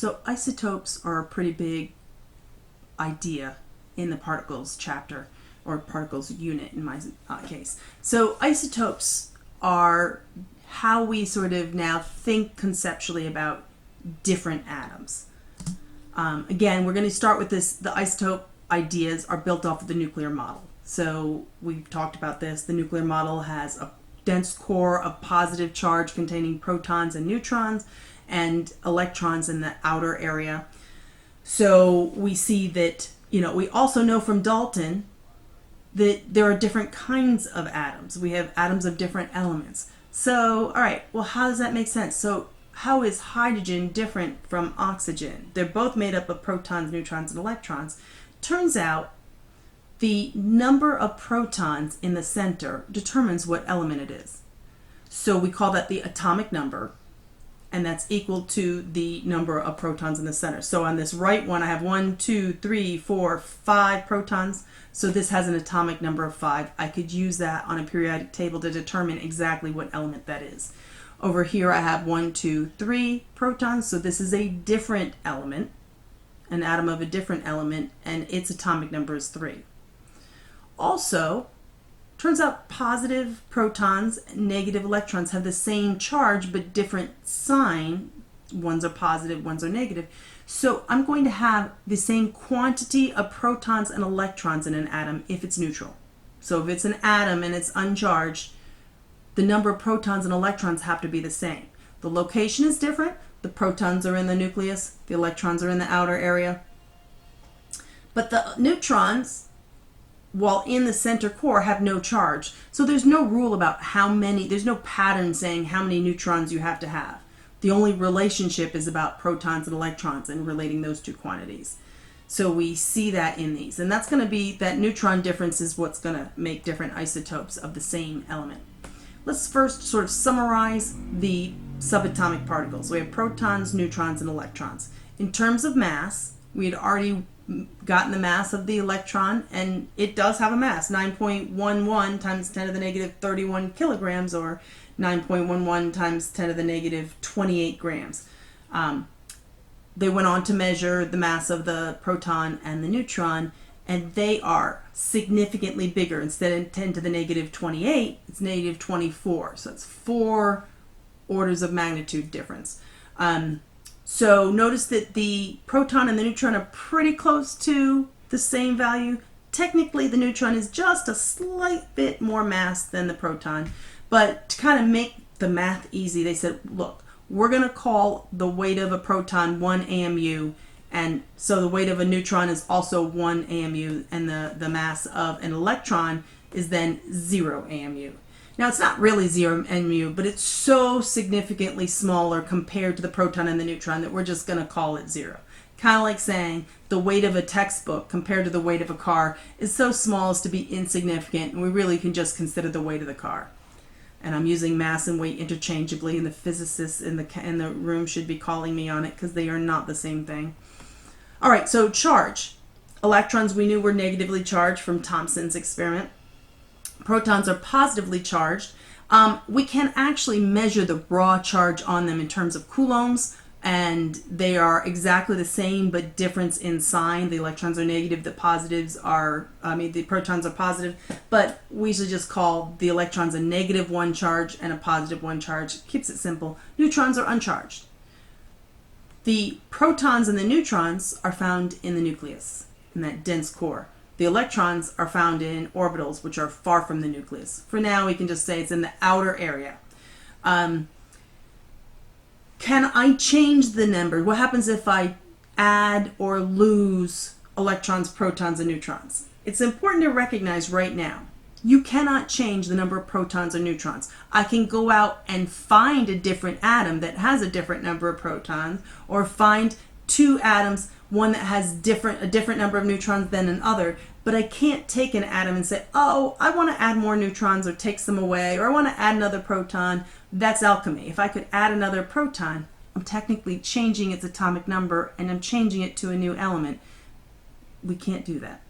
So isotopes are a pretty big idea in the particles chapter, or particles unit in my case. So isotopes are how we sort of now think conceptually about different atoms. Again, we're going to start with this. The isotope ideas are built off of the nuclear model. So we've talked about this. The nuclear model has a dense core of positive charge containing protons and neutrons and electrons in the outer area. So we see that, we also know from Dalton that there are different kinds of atoms. We have atoms of different elements. So, all right, well, how does that make sense? So how is hydrogen different from oxygen? They're both made up of protons, neutrons, and electrons. Turns out the number of protons in the center determines what element it is. So we call that the atomic number, and that's equal to the number of protons in the center. So on this right one, I have 1, 2, 3, 4, 5 protons. So this has an atomic number of 5. I could use that on a periodic table to determine exactly what element that is. Over here I have 1, 2, 3 protons. So this is a different element, an atom of a different element, and its atomic number is 3. Also, turns out positive protons and negative electrons have the same charge but different sign. Ones are positive, ones are negative. So I'm going to have the same quantity of protons and electrons in an atom if it's neutral. So if it's an atom and it's uncharged, the number of protons and electrons have to be the same. The location is different. The protons are in the nucleus, the electrons are in the outer area. But the neutrons, while in the center core, have no charge. So there's no rule about there's no pattern saying how many neutrons you have to have. The only relationship is about protons and electrons and relating those two quantities. So we see that in these. And that's going to be, that neutron difference is what's going to make different isotopes of the same element. Let's first sort of summarize the subatomic particles. We have protons, neutrons, and electrons. In terms of mass, we had already gotten the mass of the electron, and it does have a mass, 9.11 times 10 to the negative 31 kilograms, or 9.11 times 10 to the negative 28 grams. They went on to measure the mass of the proton and the neutron, and they are significantly bigger. Instead of 10 to the negative 28, it's negative 24. So it's 4 orders of magnitude difference. So notice that the proton and the neutron are pretty close to the same value. Technically, the neutron is just a slight bit more mass than the proton. But to kind of make the math easy, they said, look, we're going to call the weight of a proton 1 AMU. And so the weight of a neutron is also 1 AMU. And the mass of an electron is then 0 AMU. Now, it's not really 0 AMU, but it's so significantly smaller compared to the proton and the neutron that we're just going to call it 0. Kind of like saying the weight of a textbook compared to the weight of a car is so small as to be insignificant, and we really can just consider the weight of the car. And I'm using mass and weight interchangeably, and the physicists in the room should be calling me on it because they are not the same thing. All right, so charge. Electrons we knew were negatively charged from Thomson's experiment. Protons are positively charged. We can actually measure the raw charge on them in terms of coulombs, and they are exactly the same but difference in sign. The electrons are negative, the protons are positive, but we usually just call the electrons a negative 1 charge and a positive 1 charge. Keeps it simple. Neutrons are uncharged. The protons and the neutrons are found in the nucleus, in that dense core. The electrons are found in orbitals, which are far from the nucleus. For now, we can just say it's in the outer area. Can I change the number? What happens if I add or lose electrons, protons, and neutrons? It's important to recognize right now, you cannot change the number of protons or neutrons. I can go out and find a different atom that has a different number of protons, or find 2 atoms, one that has a different number of neutrons than another, but I can't take an atom and say, oh, I want to add more neutrons or take some away, or I want to add another proton. That's alchemy. If I could add another proton, I'm technically changing its atomic number and I'm changing it to a new element. We can't do that.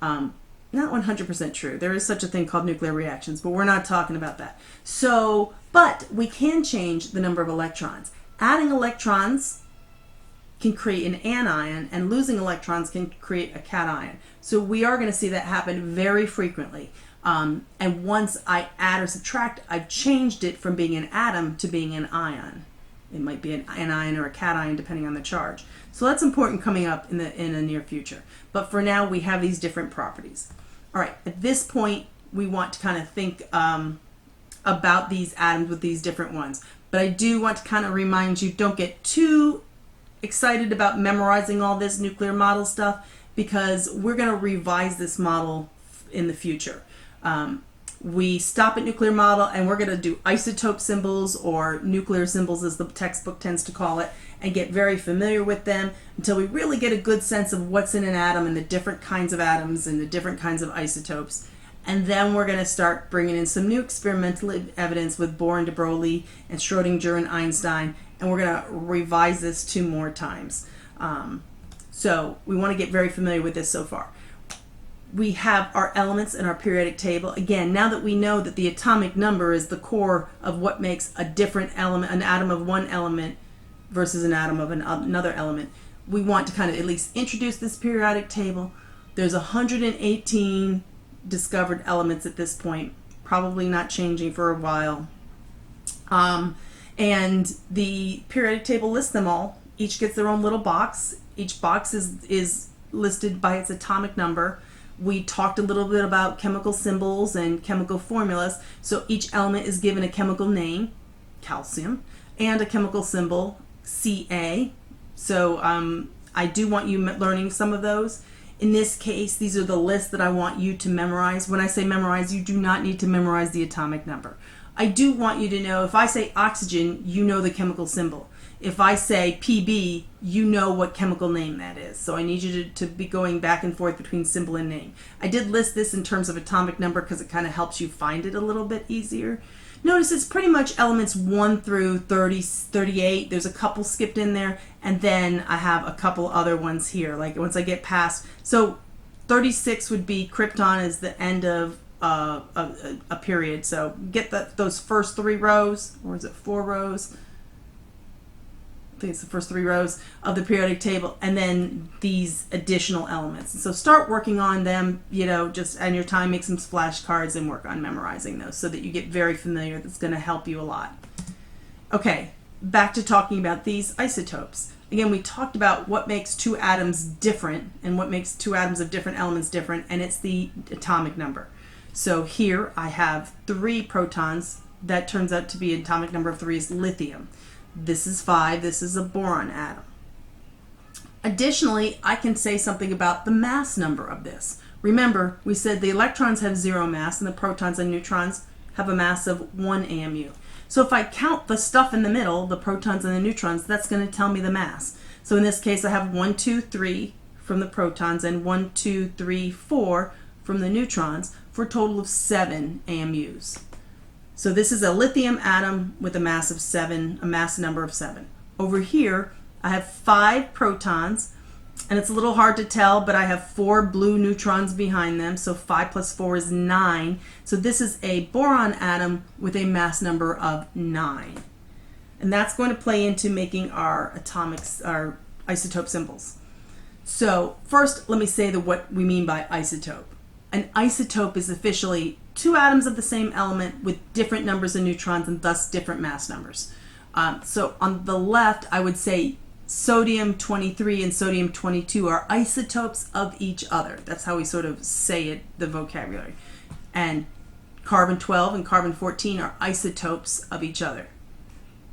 Not 100% true. There is such a thing called nuclear reactions, but we're not talking about that. So, but we can change the number of electrons. Adding electrons can create an anion, and losing electrons can create a cation. So we are going to see that happen very frequently. And once I add or subtract, I've changed it from being an atom to being an ion. It might be an anion or a cation depending on the charge. So that's important coming up in the near future. But for now, we have these different properties. All right, at this point, we want to kind of think about these atoms with these different ones. But I do want to kind of remind you, don't get too excited about memorizing all this nuclear model stuff, because we're going to revise this model in the future. We stop at nuclear model and we're going to do isotope symbols, or nuclear symbols as the textbook tends to call it, and get very familiar with them until we really get a good sense of what's in an atom and the different kinds of atoms and the different kinds of isotopes. And then we're going to start bringing in some new experimental evidence with Bohr and de Broglie and Schrodinger and Einstein, and we're going to revise this 2 more times. So we want to get very familiar with this so far. We have our elements in our periodic table. Again, now that we know that the atomic number is the core of what makes a different element, an atom of one element versus an atom of another element, we want to kind of at least introduce this periodic table. There's 118 discovered elements at this point, probably not changing for a while. And the periodic table lists them all. Each gets their own little box. Each box is listed by its atomic number. We talked a little bit about chemical symbols and chemical formulas. So each element is given a chemical name, calcium, and a chemical symbol, Ca. So I do want you learning some of those. In this case, these are the lists that I want you to memorize. When I say memorize, you do not need to memorize the atomic number. I do want you to know, if I say oxygen, you know the chemical symbol. If I say Pb, you know what chemical name that is. So I need you to be going back and forth between symbol and name. I did list this in terms of atomic number because it kind of helps you find it a little bit easier. Notice it's pretty much elements 1 through 38. There's a couple skipped in there, and then I have a couple other ones here, like once I get past. So 36 would be krypton as the end of a period. So get those first 3 rows, or is it 4 rows? I think it's the first 3 rows of the periodic table, and then these additional elements. So start working on them, just on your time, make some flashcards and work on memorizing those so that you get very familiar. That's going to help you a lot. Okay, back to talking about these isotopes. Again, we talked about what makes 2 atoms different and what makes 2 atoms of different elements different, and it's the atomic number. So here I have 3 protons. That turns out to be an atomic number of 3 is lithium. This is 5. This is a boron atom. Additionally, I can say something about the mass number of this. Remember, we said the electrons have 0 mass and the protons and neutrons have a mass of 1 AMU. So if I count the stuff in the middle, the protons and the neutrons, that's going to tell me the mass. So in this case, I have 1, 2, 3 from the protons and 1, 2, 3, 4 from the neutrons for a total of 7 AMUs. So this is a lithium atom with a mass of 7, a mass number of 7. Over here, I have 5 protons, and it's a little hard to tell, but I have 4 blue neutrons behind them, so 5 plus 4 is 9. So this is a boron atom with a mass number of 9. And that's going to play into making our our isotope symbols. So first, let me say what we mean by isotope. An isotope is officially 2 atoms of the same element with different numbers of neutrons and thus different mass numbers. So on the left, I would say sodium-23 and sodium-22 are isotopes of each other. That's how we sort of say it, the vocabulary. And carbon-12 and carbon-14 are isotopes of each other.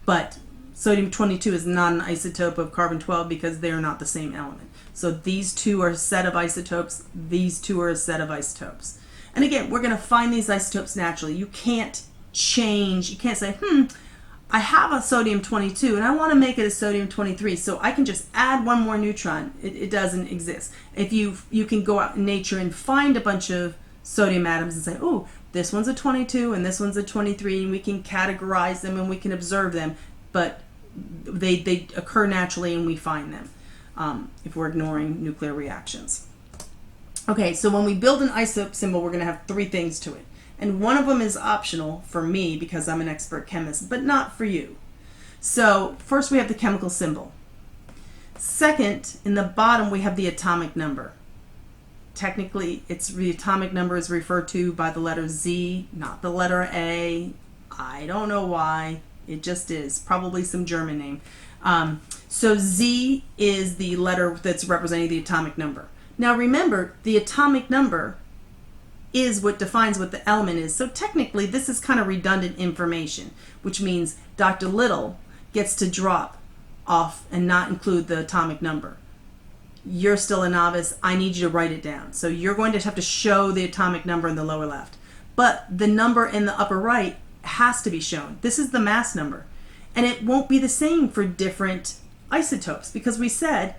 But sodium-22 is not an isotope of carbon-12 because they are not the same element. So these 2 are a set of isotopes. These 2 are a set of isotopes. And again, we're going to find these isotopes naturally. You can't change. You can't say, I have a sodium-22 and I want to make it a sodium-23, so I can just add 1 more neutron. It doesn't exist. If you can go out in nature and find a bunch of sodium atoms and say, oh, this one's a 22 and this one's a 23, and we can categorize them and we can observe them, but they occur naturally and we find them if we're ignoring nuclear reactions. Okay, so when we build an isotope symbol, we're going to have 3 things to it. And one of them is optional for me because I'm an expert chemist, but not for you. So first we have the chemical symbol. Second, in the bottom, we have the atomic number. Technically, the atomic number is referred to by the letter Z, not the letter A. I don't know why. It just is. Probably some German name. So Z is the letter that's representing the atomic number. Now remember, the atomic number is what defines what the element is. So technically, this is kind of redundant information, which means Dr. Little gets to drop off and not include the atomic number. You're still a novice. I need you to write it down. So you're going to have to show the atomic number in the lower left. But the number in the upper right has to be shown. This is the mass number. And it won't be the same for different isotopes, because we said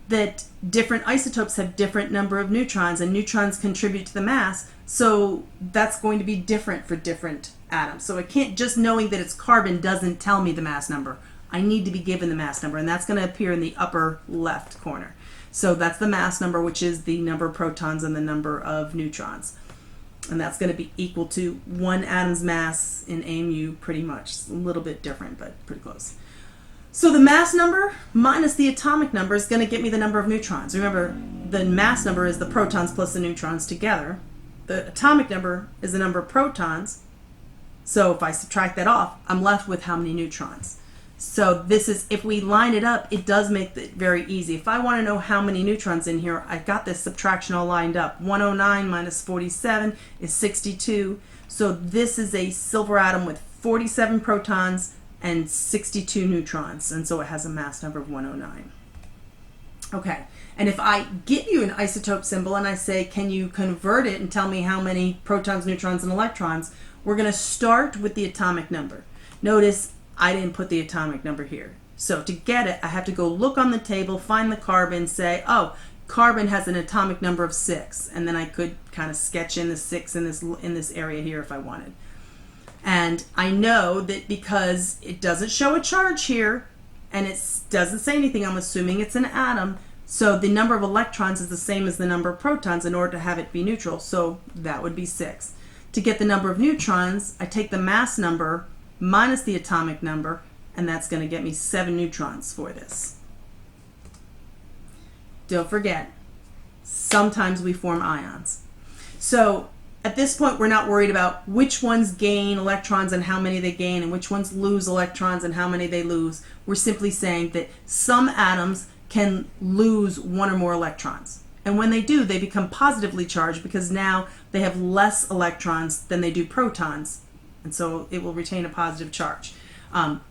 that different isotopes have different number of neutrons, and neutrons contribute to the mass. So that's going to be different for different atoms. So I can't, just knowing that it's carbon doesn't tell me the mass number. I need to be given the mass number, and that's going to appear in the upper left corner. So that's the mass number, which is the number of protons and the number of neutrons. And that's going to be equal to one atom's mass in AMU, pretty much. It's a little bit different, but pretty close. So the mass number minus the atomic number is going to get me the number of neutrons. Remember, the mass number is the protons plus the neutrons together. The atomic number is the number of protons. So if I subtract that off, I'm left with how many neutrons. So this is, if we line it up, it does make it very easy. If I want to know how many neutrons in here, I've got this subtraction all lined up. 109 minus 47 is 62. So this is a silver atom with 47 protons and 62 neutrons. And so it has a mass number of 109. Okay, and if I give you an isotope symbol and I say, can you convert it and tell me how many protons, neutrons, and electrons, we're going to start with the atomic number. Notice I didn't put the atomic number here. So to get it, I have to go look on the table, find the carbon, say, oh, carbon has an atomic number of 6. And then I could kind of sketch in the 6 in this area here if I wanted. And I know that because it doesn't show a charge here, and it doesn't say anything, I'm assuming it's an atom, so the number of electrons is the same as the number of protons in order to have it be neutral, so that would be 6. To get the number of neutrons, I take the mass number minus the atomic number, and that's going to get me 7 neutrons for this. Don't forget, sometimes we form ions. So at this point, we're not worried about which ones gain electrons and how many they gain, and which ones lose electrons and how many they lose. We're simply saying that some atoms can lose 1 or more electrons. And when they do, they become positively charged because now they have less electrons than they do protons. And so it will retain a positive charge.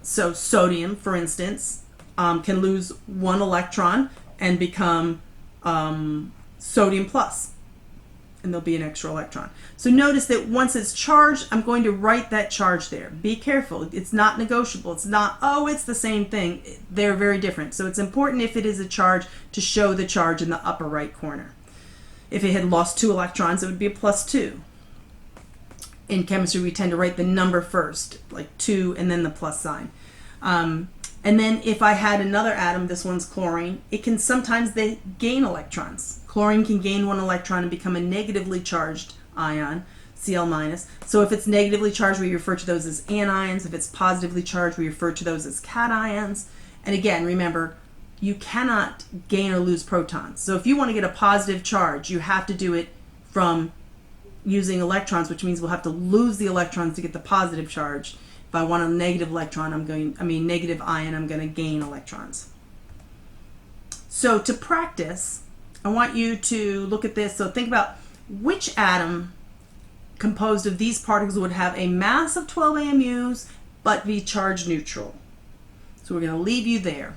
So sodium, for instance, can lose 1 electron and become sodium plus. And there'll be an extra electron. So notice that once it's charged, I'm going to write that charge there. Be careful. It's not negotiable. It's not, oh, it's the same thing. They're very different. So it's important, if it is a charge, to show the charge in the upper right corner. If it had lost 2 electrons, it would be a plus 2. In chemistry, we tend to write the number first, like 2 and then the plus sign. And then if I had another atom, this one's chlorine, it can sometimes they gain electrons. Chlorine can gain 1 electron and become a negatively charged ion, Cl-. So if it's negatively charged, we refer to those as anions. If it's positively charged, we refer to those as cations. And again, remember, you cannot gain or lose protons. So if you want to get a positive charge, you have to do it from using electrons, which means we'll have to lose the electrons to get the positive charge. If I want a negative electron, negative ion, I'm going to gain electrons. So to practice, I want you to look at this. So think about which atom composed of these particles would have a mass of 12 AMUs but be charged neutral. So we're going to leave you there.